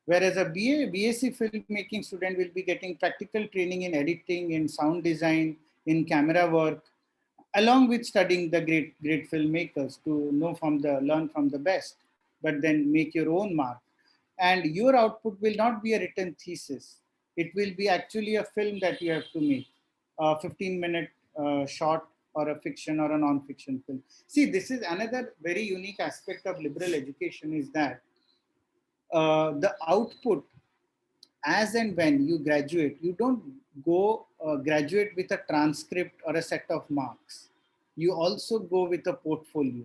Whereas a BSc filmmaking student will be getting practical training in editing, in sound design, in camera work, along with studying the great filmmakers to learn from the best, but then make your own mark. And your output will not be a written thesis. It will be actually a film that you have to make, a 15-minute short or a fiction or a non-fiction film. See, this is another very unique aspect of liberal education, is that the output, as and when you graduate, you don't go graduate with a transcript or a set of marks. You also go with a portfolio.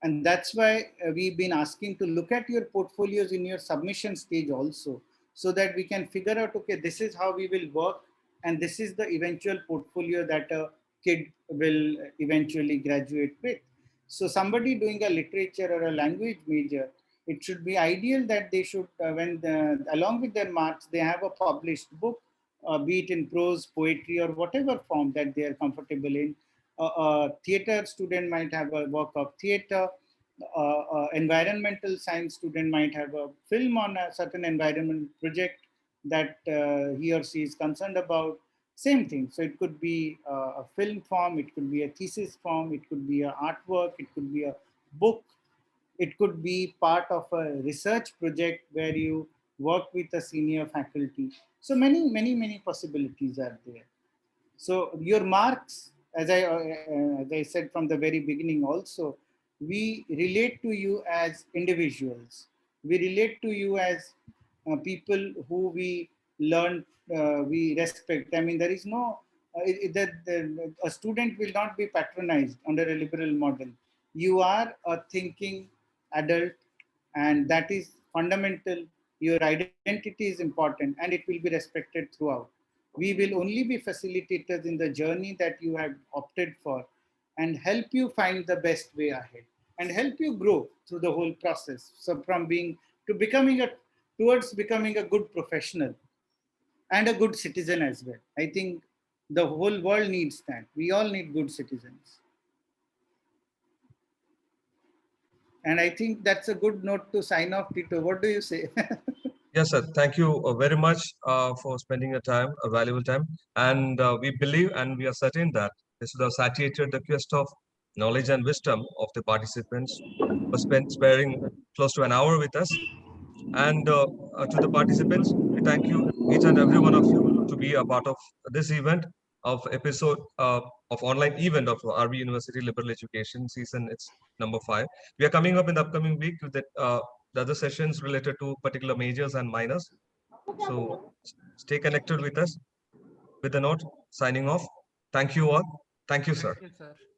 And that's why we've been asking to look at your portfolios in your submission stage also, so that we can figure out, okay, this is how we will work, and this is the eventual portfolio that a kid will eventually graduate with. So somebody doing a literature or a language major, it should be ideal that they should, along with their marks, they have a published book, be it in prose, poetry, or whatever form that they are comfortable in. A theater student might have a work of theater. Environmental science student might have a film on a certain environment project that he or she is concerned about. Same thing. So it could be a film form, it could be a thesis form, it could be an artwork, it could be a book, it could be part of a research project where you work with a senior faculty. So many possibilities are there. So your marks, as I said from the very beginning also, we relate to you as individuals. We relate to you as people who we learn, we respect. I mean, there is no, a student will not be patronized under a liberal model. You are a thinking adult, and that is fundamental. Your identity is important, and it will be respected throughout. We will only be facilitators in the journey that you have opted for, and help you find the best way ahead, and help you grow through the whole process. So from being to becoming a towards becoming a good professional and a good citizen as well. I think the whole world needs that. We all need good citizens. And I think that's a good note to sign off, Tito. What do you say? Yes, sir. Thank you very much for spending a time, a valuable time. And we believe and we are certain that this would have satiated the quest of knowledge and wisdom of the participants for sparing close to an hour with us. And to the participants, we thank you, each and every one of you, to be a part of this event of episode of online event of RV University Liberal Education season. It's number 5. We are coming up in the upcoming week with the other sessions related to particular majors and minors. So stay connected with us. With a note, signing off. Thank you all. Thank you, sir.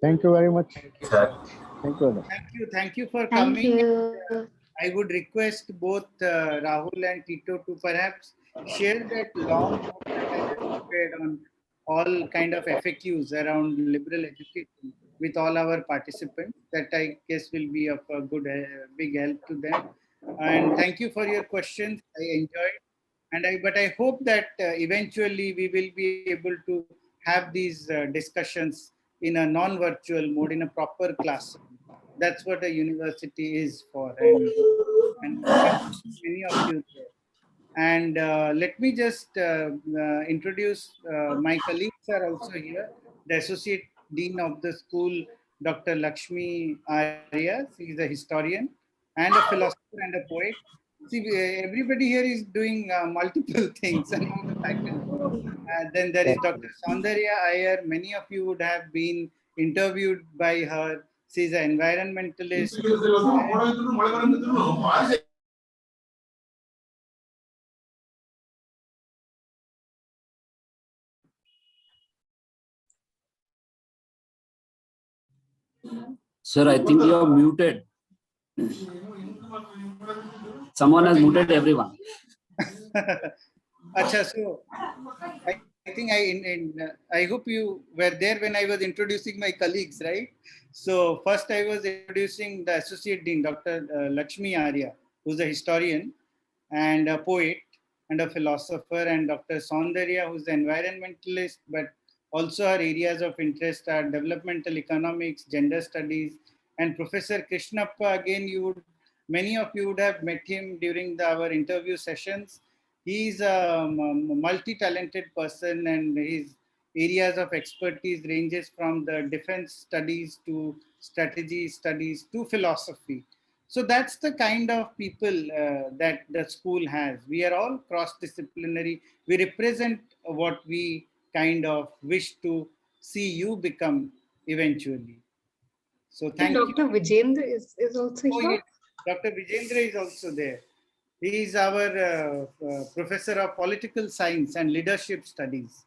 Thank you very much. Thank you, sir. Thank you. Thank you for Thank coming. you. I would request both Rahul and Tito to perhaps share that long note that I just prepared on all kind of FAQs around liberal education with all our participants. That I guess will be of a good, big help to them. And thank you for your questions. I enjoyed, but I hope that eventually we will be able to have these discussions in a non-virtual mode, in a proper classroom. That's what a university is for, and many of you there. And let me just introduce my colleagues are also here. The Associate Dean of the school, Dr. Lakshmi Arya. She is a historian and a philosopher and a poet. See, everybody here is doing multiple things among the faculty. Then there is Dr. Saundarya Iyer. Many of you would have been interviewed by her. She's an environmentalist. Sir, I think you are muted. Someone has muted everyone. Acha, so I think I hope you were there when I was introducing my colleagues, right? So first I was introducing the Associate Dean, Dr. Lakshmi Arya, who's a historian and a poet and a philosopher, and Dr. Saundarya, who's an environmentalist, but also her areas of interest are developmental economics, gender studies, and Professor Krishnappa, again, many of you would have met him during our interview sessions. He's a multi-talented person, and his areas of expertise ranges from the defense studies to strategy studies to philosophy. So that's the kind of people that the school has. We are all cross-disciplinary. We represent what we kind of wish to see you become eventually. So thank you. Dr. Vijendra is also Oh, here. yes. Dr. Vijendra is also there. He is our professor of political science and leadership studies.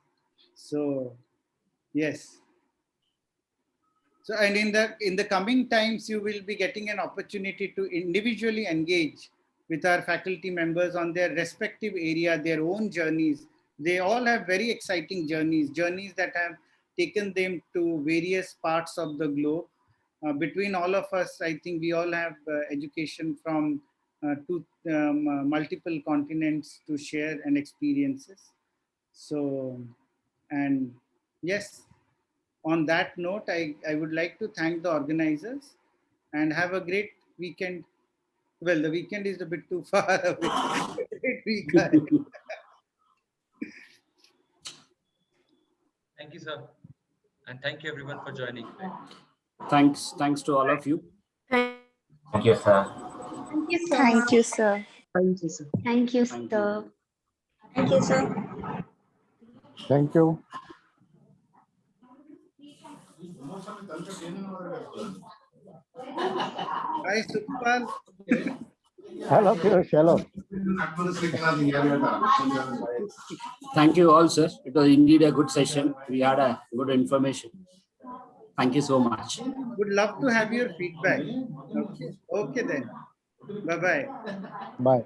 So, yes. So, and in the coming times, you will be getting an opportunity to individually engage with our faculty members on their respective area, their own journeys. They all have very exciting journeys that have taken them to various parts of the globe. Between all of us, I think we all have education from multiple continents to share and experiences. So, and yes, on that note, I would like to thank the organizers and have a great weekend. Well, the weekend is a bit too far away. Great week ahead. Thank you, sir. And thank you everyone for joining today. Thanks to all of you. Thank you, sir. Thank you, sir. Thank you, sir. Thank you, sir. Thank you, Thank sir. you. Thank you, sir. Thank you. Hi, Sukhpal. Hello, Piyush. Hello. Thank you all, sir. It was indeed a good session. We had a good information. Thank you so much. Would love to have your feedback. Okay, okay then. Bye-bye. Bye.